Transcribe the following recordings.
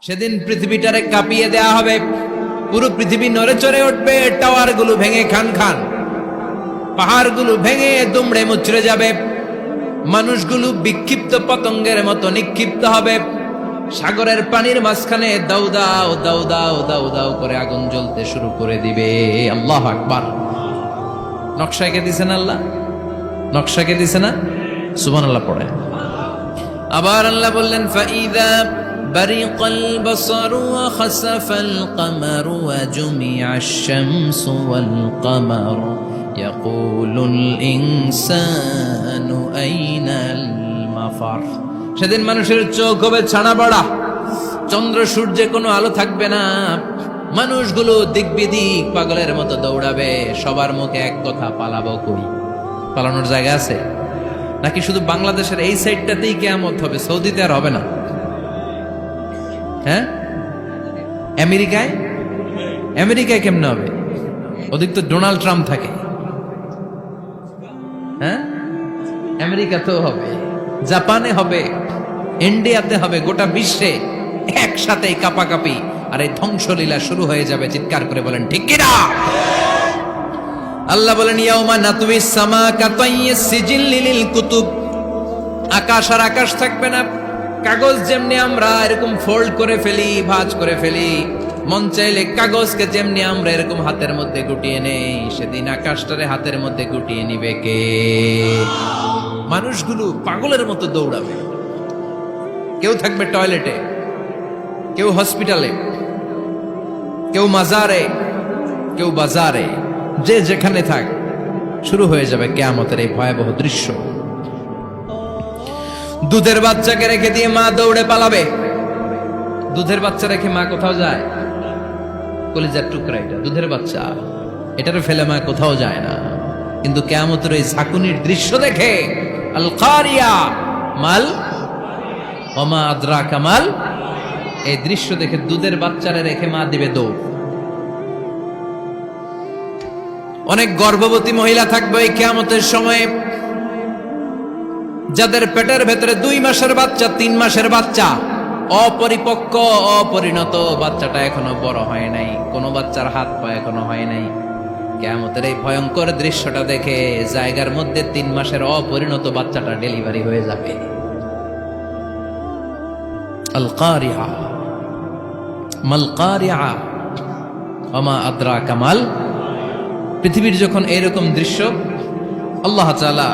সেদিন পৃথিবীটারে কাঁপিয়ে দেয়া হবে, পুরো পৃথিবী নড়ে চড়ে উঠবে, টাওয়ার গুলো ভেঙে খান খান, পাহাড় গুলো ভেঙে দুমড়ে মুচড়ে যাবে, মানুষগুলো বিক্ষিপ্ত পতঙ্গের মতো নিক্ষিপ্ত হবে, সাগরের পানির মাঝখানে দাউ দাউ দাউ দাউ দাউ দাউ করে আগুন জ্বলতে শুরু করে দিবে। আল্লাহু আকবার। নকশা এঁকে দিছেন আল্লাহ, নকশা এঁকে দিছে না? সুবহানাল্লাহ পড়ে। আবার আল্লাহ বললেন ফাইদা বারিকাল বাসারু ওয়া খাসাফাল কামারু ওয়া জুমিআশ শামসু ওয়াল কামারু ইয়াকুলুল ইনসানু আইনাল মাফার। সেদিন মানুষের চোখ হবে ছানা বড়া, চন্দ্র সূর্যে কোনো আলো থাকবে না, মানুষগুলো দিক বিদিক পাগলের মতো দৌড়াবে, সবার মুখে এক কথা, পালাবো কই? পালানোর জায়গা আছে নাকি শুধু বাংলাদেশের এই সাইডটাতেই কিয়ামত হবে? সৌদিতে আর হবে না? হ্যাঁ, আমেরিকায় আমেরিকায় কেমনে হবে? ওদিক তো ডোনাল্ড ট্রাম্প থাকে। হ্যাঁ, আমেরিকাতেও হবে, জাপানে হবে, ইন্ডিয়াতে হবে, গোটা বিশ্বে একসাথে কাপাকাপি আর এই ধ্বংসলীলা শুরু হয়ে যাবে। চিৎকার করে বলেন ঠিক কিনা? আল্লাহ বলেন ইয়াউমা নাতুইস সামা কাতাইয়িস সিজিল লিল কুতুব। আকাশ আর আকাশ থাকবে না, কাগজ যেমনি আমরা এরকম ফোল্ড করে ফেলি, ভাঁজ করে ফেলি, মন চাইলে কাগজকে যেমনি আমরা এরকম হাতের মধ্যে গুটিয়ে নেই, সেদিন আকাশটারে হাতের মধ্যে গুটিয়ে নিবে কে? মানুষগুলো পাগলের মতো দৌড়াবে, কেউ থাকবে টয়লেটে, কেউ হসপিটালে, কেউ মাজারে, কেউ বাজারে, যে যেখানে থাক, শুরু হয়ে যাবে কিয়ামতের এই ভয়াবহ দৃশ্য। দুধের বাচ্চাকে রেখে দিয়ে মা দৌড়ে পালাবে। দুধের বাচ্চা রেখে মা কোথাও যায়? কলিজার টুকরা এটা, দুধের বাচ্চা, এটারে ফেলে মা কোথাও যায় না। কিন্তু কিয়ামতের এই ঝাঁকুনির দৃশ্য দেখে আল কারিয়া মাল ওমা আদরাকা মাল, এই দৃশ্য দেখে দুধের বাচ্চারে রেখে মা দিবে দৌড়। অনেক গর্ভবতী মহিলা থাকবে এই কিয়ামতের সময়ে, যাদের পেটের ভেতরে 2 মাসের বাচ্চা, 3 মাসের বাচ্চা, অপরিপক্ক অপরিণত, বাচ্চাটা এখনো বড় হয় নাই, কোনো বাচ্চার হাত পা এখনো হয় নাই। কিয়ামতের এই ভয়ঙ্কর দৃশ্যটা দেখে জায়গার মধ্যে 3 মাসের অপরিণত বাচ্চাটা ডেলিভারি হয়ে যাবে। আল কারিয়া মাল কারিয়া ওমা আদরাকা মাল। পৃথিবীর যখন এরকম দৃশ্য, আল্লাহ তাআলা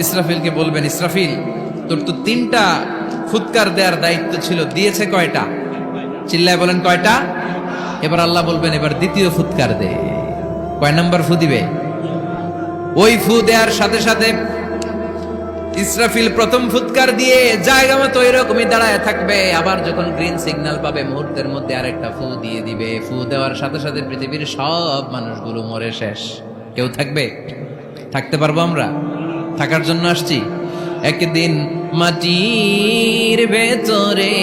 ইসরাফিলকে বলবেন, ইসরাফিল তোর তো 3টা ফুৎকার দেওয়ার দায়িত্ব ছিল, দিয়েছে কয়টা? চিল্লায় বলেন কয়টা? এবার আল্লাহ বলবেন এবার দ্বিতীয় ফুৎকার দে। কয় নাম্বার ফু দিবে? ওই ফু দেওয়ার সাথে সাথে ইসরাফিল প্রথম ফুৎকার দিয়ে জায়গা মতো এরকমই দাঁড়ায় থাকবে, আবার যখন গ্রিন সিগন্যাল পাবে মুহূর্তের মধ্যে আরেকটা ফু দিয়ে দিবে। ফু দেওয়ার সাথে সাথে পৃথিবীর সব মানুষগুলো মরে শেষ, কেউ থাকবে? থাকতে পারবো আমরা? থাকার জন্য আসছি। একদিন মাটির ভেতরে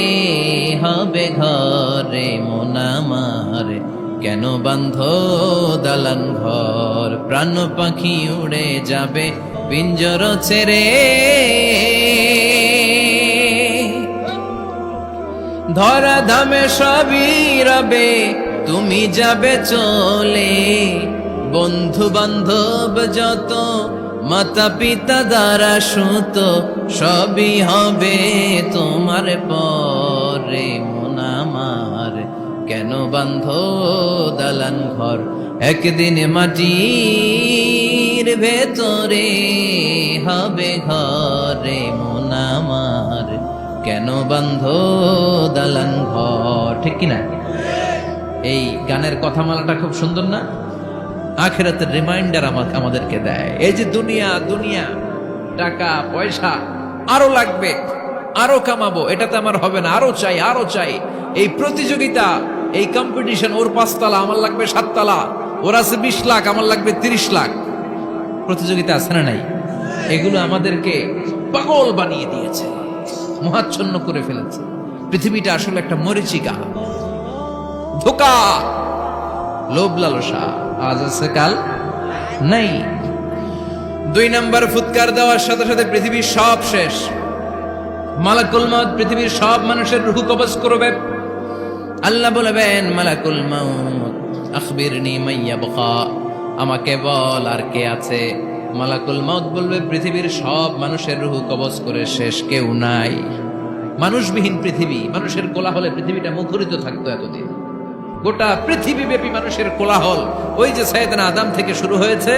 হবে ঘরে মন আমার, কেন বান্ধ দালান ঘর, প্রাণ পাখি উড়ে যাবে পিঞ্জর ছেড়ে, ধরা ধামে সবই রবে তুমি যাবে চলে, বন্ধু বান্ধব যত মাতা পিতা দ্বারা সুত সবই হবে তোমার পরে মন আমার, কেন বান্ধ দালান ঘর, একদিন মাটির ভেতরে হবে ঘরে মন আমার, কেন বান্ধ দালান ঘর। ঠিক কিনা? এই গানের কথামালাটা খুব সুন্দর না? আখিরাতের রিমাইন্ডার আমাদেরকে দেয়। এই যে দুনিয়া দুনিয়া, টাকা পয়সা আরো লাগবে, আরো কামাবো, এটাতে আমার হবে না, আরো চাই আরো চাই। এই প্রতিযোগিতা, এই কম্পিটিশন, ওর 5 তলা আমার লাগবে 7 তলা, ওর আছে 20 লাখ আমার লাগবে 30 লাখ, প্রতিযোগিতা আছে না নাই? এগুলো আমাদেরকে পাগল বানিয়ে দিয়েছে, মোহাচ্ছন্ন করে ফেলেছে। পৃথিবীটা আসলে একটা মরীচিকা, ধোঁকা, লোভ লালসা, আজ আছে কাল নাই। 2 নাম্বার ফুৎকার দেওয়ার সাথে সাথে পৃথিবীর সব শেষ। মালাকুল মউত পৃথিবীর সব মানুষের রূহ কবজ করবে। আল্লাহ বলবেন মালাকুল মাউত আখবিরনি মাইয়াবকা, আমাকে বল আর কে আছে। মালাকুল মাউত বলবে পৃথিবীর সব মানুষের রূহ কবজ করে শেষ, কেউ নাই। মানুষবিহীন পৃথিবী, মানুষের কোলাহলে পৃথিবীটা মুখরিত থাকতো এতদিন। গোটা পৃথিবী ব্যাপী মানুষের কোলাহল, ওই যে সাইয়েদনা আদম থেকে শুরু হয়েছে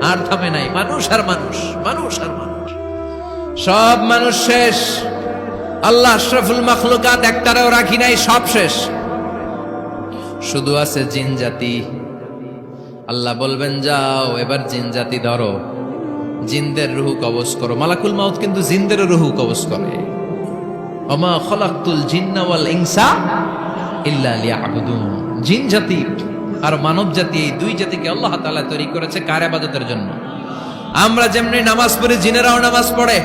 আর থামে নাই। মানুষ আর মানুষ, মানুষ আর মানুষ, সব মানুষ শেষ। আল্লাহ আশরাফুল মাখলুকাত একটারেও রাখি নাই, সব শেষ। শুধু আছে জিন জাতি। আল্লাহ বলবেন যাও এবার জিন জাতি ধরো, জিনদের রুহু কবজ করো। মালাকুল মাউত কিন্তু জিনদের রুহু কবজ করে। ওমা খলাকতুল জিন্না ওয়াল ইনসা ইল্লা লিয়াবুদুন। জিন জাতি আর মানব জাতি, এই দুই জাতিকে আল্লাহ তাআলা তৈরি করেছে কার ইবাদতের জন্য। আমরা যেমনি নামাজ পড়ি, জিনেরাও নামাজ পড়ে।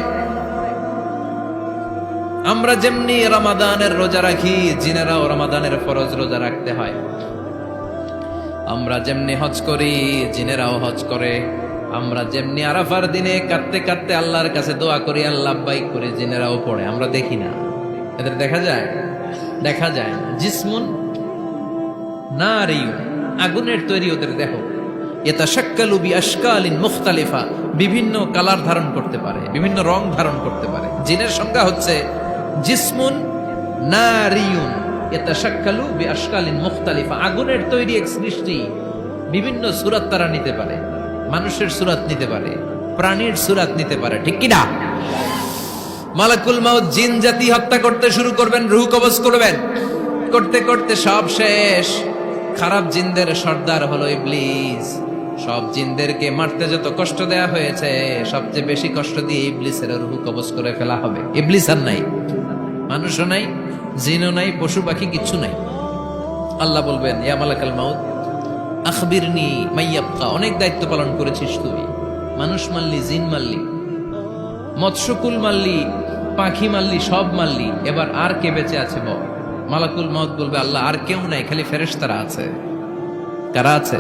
আমরা যেমনি রমাদানের রোজা রাখি, জিনেরাও রমাদানের ফরজ রোজা রাখতে হয়। আমরা যেমনি হজ করি, জিনেরাও হজ করে। আমরা যেমনি আরাফার দিনে কাঁদতে কাঁদতে আল্লাহর কাছে দোয়া করি, আল্লাহ বাইক করে, জিনেরাও পড়ে। আমরা দেখি না, এদের দেখা যায়? দেখা যায় না। জিসমুন নারিয়ুন, আগুনের তৈরি ওদের দেহ। ইয়াতাশাক্কালু বিআশকালিন মুখতালিফা, বিভিন্ন কালার ধারণ করতে পারে, বিভিন্ন রং ধারণ করতে পারে। জিনের সংজ্ঞা হচ্ছে জিসমুন নারিয়ুন ইয়াতাশাক্কালু বিআশকালিন মুখতালিফা, আগুনের তৈরি এক সৃষ্টি। বিভিন্ন সূরত তারা নিতে পারে, মানুষের সূরত নিতে পারে, প্রাণীর সূরত নিতে পারে, ঠিক কি না? মালাকুল মাউত জিন জাতি হত্যা করতে শুরু করবেন, রূহ কবজ করবেন। করতে করতে সব শেষ। খারাপ জিনদের সর্দার হলো ইবলিস। সব জিনদেরকে মারতে যত কষ্ট দেয়া হয়েছে, সবচেয়ে বেশি কষ্ট দিয়ে ইবলিসের রূহ কবজ করে ফেলা হবে। ইবলিস আর নাই, মানুষও নাই, জিনও নাই, পশু পাখি কিচ্ছু নাই। আল্লাহ বলবেন ইয়া মালাকাল মাউত আখবিরনি মাইয়াবকা, অনেক দায়িত্ব পালন করেছিস তুই। মানুষ মারলি, জিন মারলি, মৎস্যকুল মারলি, পাখি মারলি, সব মারলি, এবার আর কে বেঁচে আছে বল। মালাকুল মাউত বলবে আল্লাহ আর কেউ নাই, খালি ফেরেশতারা আছে। কারা আছে?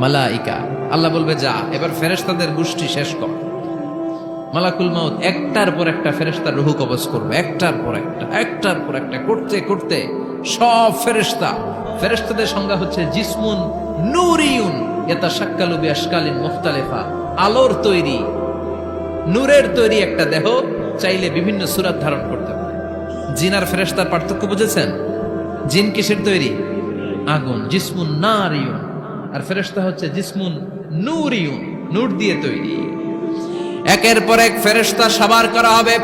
মালাইকা। আল্লাহ বলবে যা এবার ফেরেশতাদের গোষ্ঠী শেষ কর। মালাকুল মাউত একটার পর একটা ফেরেশতার রূহ কবজ করবে, একটার পর একটা, একটার পর একটা, করতে করতে সব ফেরেশতা। ফেরেশতাদের সংজ্ঞা হচ্ছে জিসমুন নূরিয়ুন ইয়াতাশাক্কালু বিআশকালিন মুখতালিফা, আলোর তৈরি, নূরের তৈরি একটা দেহ, চাইলে বিভিন্ন সূরত ধারণ করতে পারে। জিন আর ফেরেশতার পার্থক্য বুঝেছেন? জিন কিসের তৈরি? আগুন, জিসমুন নারিয়ুন। আর ফেরেশতা হচ্ছে জিসমুন নূরিয়ুন, নূর দিয়ে তৈরি। একের পর এক ফেরেশতা সাবার করা হবে।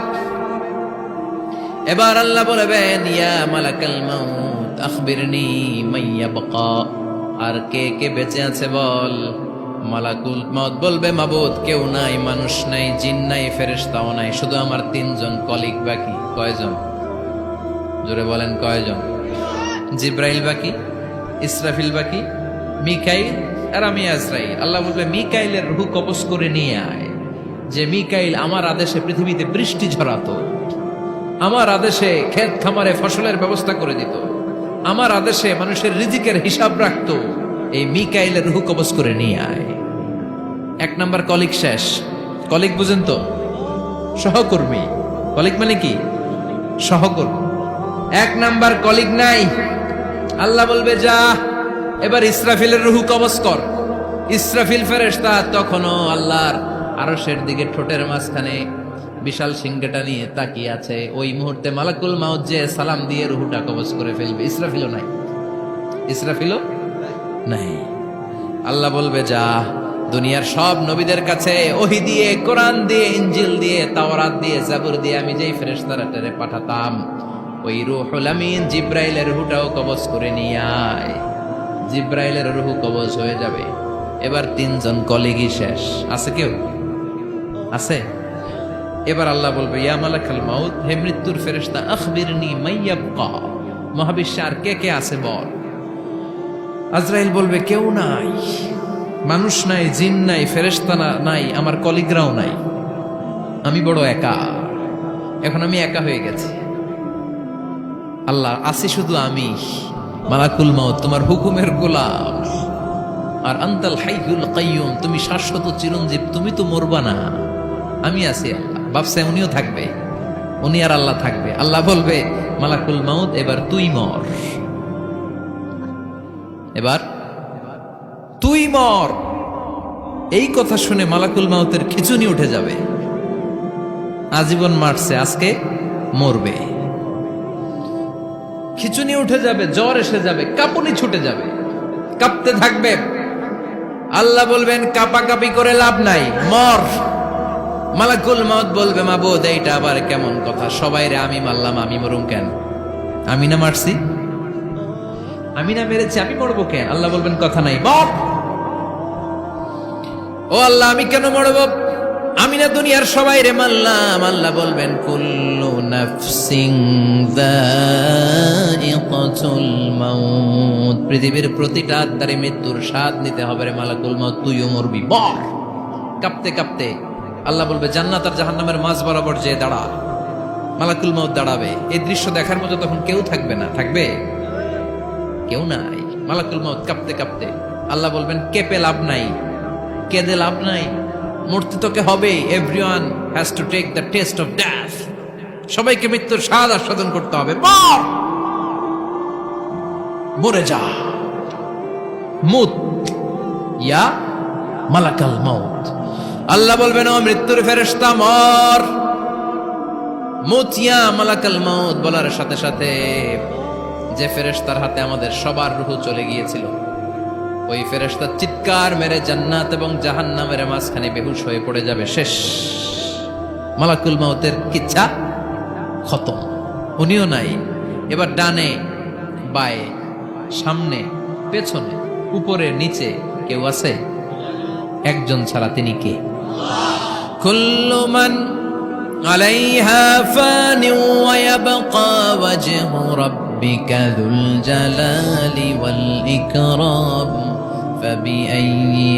এবার আল্লাহ বলবেন ইয়া মালাকাল মাউত আখবিরনি মাইয়াবকা, আর কে কে বেঁচে আছে বল। মালাকুল মাউত বলবে মাবুদ কেউ নাই, মানুষ নাই, জিন নাই, ফেরেশতাও নাই, শুধু আমার তিনজন কলিগ বাকি। কয়জন? জোরে বলেন কয়জন? জিব্রাইল বাকি, ইসরাফিল বাকি, মিকাইল আর আমি আজরাইল। আল্লাহ বলবে মিকাইলের রূহ কবজ করে নিয়ে আয়। যে মিকাইল আমার আদেশে পৃথিবীতে বৃষ্টি ঝরাতো, আমার আদেশে ক্ষেত খামারে ফসলের ব্যবস্থা করে দিত, আমার আদেশে মানুষের রিজিকের হিসাব রাখতো, এই মিকাইলের রূহ কবজ করে নিয়ে আয়। এক নাম্বার কলিগ শেষ। কলিগ বুঝেন তো? সহকর্মী। কলিগ মানে কি? সহকর্মী। এক নাম্বার কলিগ নাই। আল্লাহ বলবে যা এবার ইসরাফিলের রূহ কবজ কর। ইসরাফিল ফেরেশতা তখনও আল্লাহর আরশের দিকে ঠোঁটের মাঝখানে বিশাল সিংহটা নিয়ে তাকিয়ে আছে। ওই মুহূর্তে মালাকুল মাউত যে সালাম দিয়ে রূহটা কবজ করে ফেলবে। ইসরাফিলও নাই, ইসরাফিলও নাই। আল্লাহ বলবে যা দুনিয়ার সব নবীদের কাছে ওহী দিয়ে, কোরআন দিয়ে, ইনজিল দিয়ে, তাওরাত দিয়ে, জাবুর দিয়ে আমি যেই ফেরেশতারা পাঠাতাম, ওই রূহুল আমিন জিব্রাইলের রূহটাও কবজ করে নিয়ে আয়। জিব্রাইলের রূহ কবজ হয়ে যাবে। এবার তিনজন কলিগই শেষ। আছে কেউ? আছে? এবার আল্লাহ বলবে ইয়া মালাকাল মাউত, হে মৃত্যুর ফেরেশতা আখবিরনি মাইয়াবকা, মহাবিশ্বে আর কে কে আছে বল। আজরাইল বলবে কেউ নাই, মানুষ নাই, জিন নাই, ফেরেশতা নাই, আমার কলিগরাও নাই, আমি বড় একা। এখন আমি একা হয়ে গেছি। আল্লাহ আছি শুধু আমি। মালাকুল মাউত তোমার হুকুমের গোলাম। আর আনতাল হাইয়ুল কাইয়ুম, তুমি শাশ্বত চিরঞ্জীব, তুমি তো মরবা না, আমি আছি। আল্লাহ ভাবছে উনিও থাকবে, উনি আর আল্লাহ থাকবে। আল্লাহ বলবে মালাকুল মাউত এবার তুই মর। এবার তুই মর, এই কথা শুনে মালাকুল মাউতের খিচুনি উঠে যাবে। আজীবন মারছে, আজকে মরবে। খিচুনি উঠে যাবে, জ্বর এসে যাবে, কাঁপুনি ছুটে যাবে, কাঁপতে থাকবে। আল্লাহ বলবেন কাঁপাকাঁপি করে লাভ নাই, মর। মালাকুল মাউত বলবে মাবুদ এইটা আবার কেমন কথা, সবাই রে আমি মারলাম, আমি মরুম কেন? আমি না মারছি, আমি না মেরেছি, আমি মরবো কেন? আল্লাহ বলবেন কথা নাই, মর। ও আল্লাহ আমি কেন মরবো? আমি না দুনিয়ার সবাই রে মারলাম। আল্লাহ বলবেন কুল্লু নাফসিন যায়িকাতুল মাউত, পৃথিবীর প্রতিটা আত্মারে মৃত্যুর স্বাদ নিতে হবে রে মালাকুল মাউত, তুইও মরবি, মর। কাঁপতে কাঁপতে আল্লাহ বলবে জান্নাত আর জাহান্নামের মাঝ বরাবর যে দাঁড়া। মালাকুল মাউত দাঁড়াবে, এই দৃশ্য দেখার মতো তখন কেউ থাকবে না, থাকবে কেউ নাই। মালাকুল মাউত কাঁপতে কাঁপতে, আল্লাহ বলবেন কেঁপে লাভ নাই, কেঁদে লাভ নাই, মরতে তোকে হবে। Everyone has to take the test of death, সবাইকে মৃত্যুর স্বাদ আস্বাদন করতে হবে। মর, মরে যা। মুত ইয়া মালাকাল মাউত। আল্লাহ বলবেন ও মৃত্যুর ফেরেশতা মর। মুত ইয়া মালাকাল মাউত বলার সাথে সাথে যে ফেরেশতার হাতে আমাদের সবার রূহ চলে গিয়েছিল, ওই ফেরেশতা চিৎকার মেরে জান্নাত এবং জাহান্নামের মাঝখানে বেহুশ হয়ে পড়ে যাবে, শেষ। মালাকুল মাউতের কিচ্ছা খতম, উনিও নাই। এবার ডানে বায়ে সামনে পেছনে উপরে নিচে কেউ আছে? একজন ছাড়া, তিনি কে? কুল্লু মান আলাইহা ফানি ওয়া ইয়াবকা ওয়াজহু রাব্বিকা যুল জালালি ওয়াল ইকরাম ফাবিআইয়ি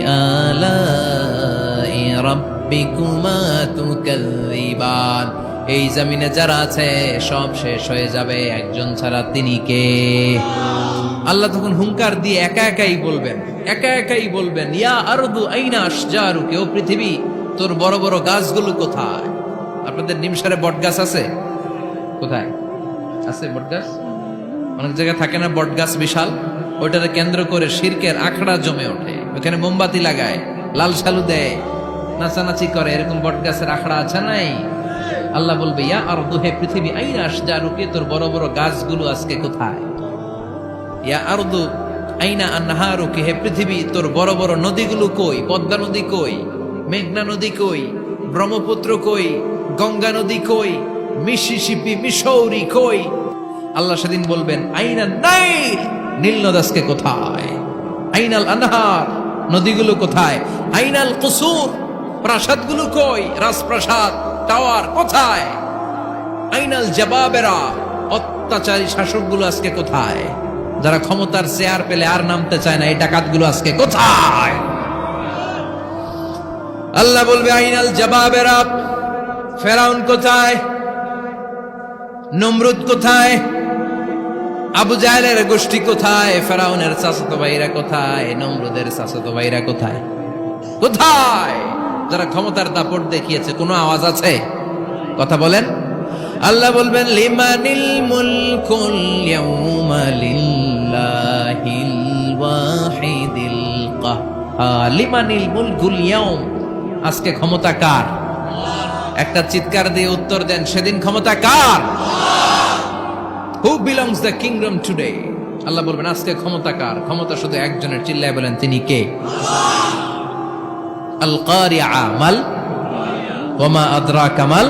আলাই রাব্বিকুমা তুকাযযিবান। এই জমিনে যারা আছে সব শেষ হয়ে যাবে, একজন ছাড়া, তিনি কে? আল্লাহ তখন হুঙ্কার দিয়ে একা একাই বলবেন, একা একাই বলবেন ইয়া আরদু আইনা আশজারুকি, ও পৃথিবী তোর বড় বড় গাছগুলো কোথায়? আপনাদের নিমসারে বট গাছ আছে? কোথায় আছে বট গাছ? অনেক জায়গায় থাকে না বট গাছ বিশাল, ওইটারে কেন্দ্র করে শিরকের আখড়া জমে ওঠে, ওখানে মোমবাতি লাগায়, লাল সালু দেয়, নাচানাচি করে, এরকম বট গাছের আখড়া আছে নাই? আল্লাহ বলবে ইয়া আরদু, হে পৃথিবী, আইনা আশজারুকি, তোর বড় বড় গাছগুলো আজকে কোথায়? ইয়া আরদু আইনা আনহারুকি, হে পৃথিবী তোর বড় বড় নদীগুলো কই? পদ্মা নদী কই? মেঘনা নদী কই? ব্রহ্মপুত্র কই? গঙ্গা নদী কই? মিসিসিপি, মিসৌরি কই? আল্লাহ সেদিন বলবেন আইনা নাইল, নীল নদ আজকে কোথায়? আইনাল আনহার, নদীগুলো কোথায়? আইনাল কুসুর, প্রাসাদগুলো কই? রাজপ্রাসাদ, টাওয়ার কোথায়? আইনাল জাবাবেরা, অত্যাচারী শাসকগুলো আজকে কোথায়? যারা ক্ষমতার চেয়ার পেলে আর নামতে চায় না, এই ডাকাতগুলো আজকে কোথায়? আল্লাহ বলবে আইনাল জাবাবেরা, ফেরাউন কোথায়? নমরুদ কোথায়? আবু জাহেলের গোষ্ঠী কোথায়? ফেরাউনের চাচাতো ভাইরা কোথায়? নমরুদের চাচাতো ভাইরা কোথায়? কোথায়? যারা ক্ষমতার দাপট দেখিয়েছে, কোনো আওয়াজ আছে? কথা বলেন। আল্লাহ বলবেন লিমানিল মুলকুল ইয়াউমা লিল্লাহিল ওয়াহিদিল কাহ্হার। লিমানিল মুলকুল ইয়াউম, আজকে ক্ষমতা কার? একটা চিৎকার দিয়ে উত্তর দেন, সেদিন ক্ষমতা কার? Who belongs the kingdom today? Allah বলবেন আজকে ক্ষমতা কার? ক্ষমতা শুধু একজনের, চিল্লায় বলেন তিনি কে? আল কারিআ মাল ওয়া মা আদরাকা মাল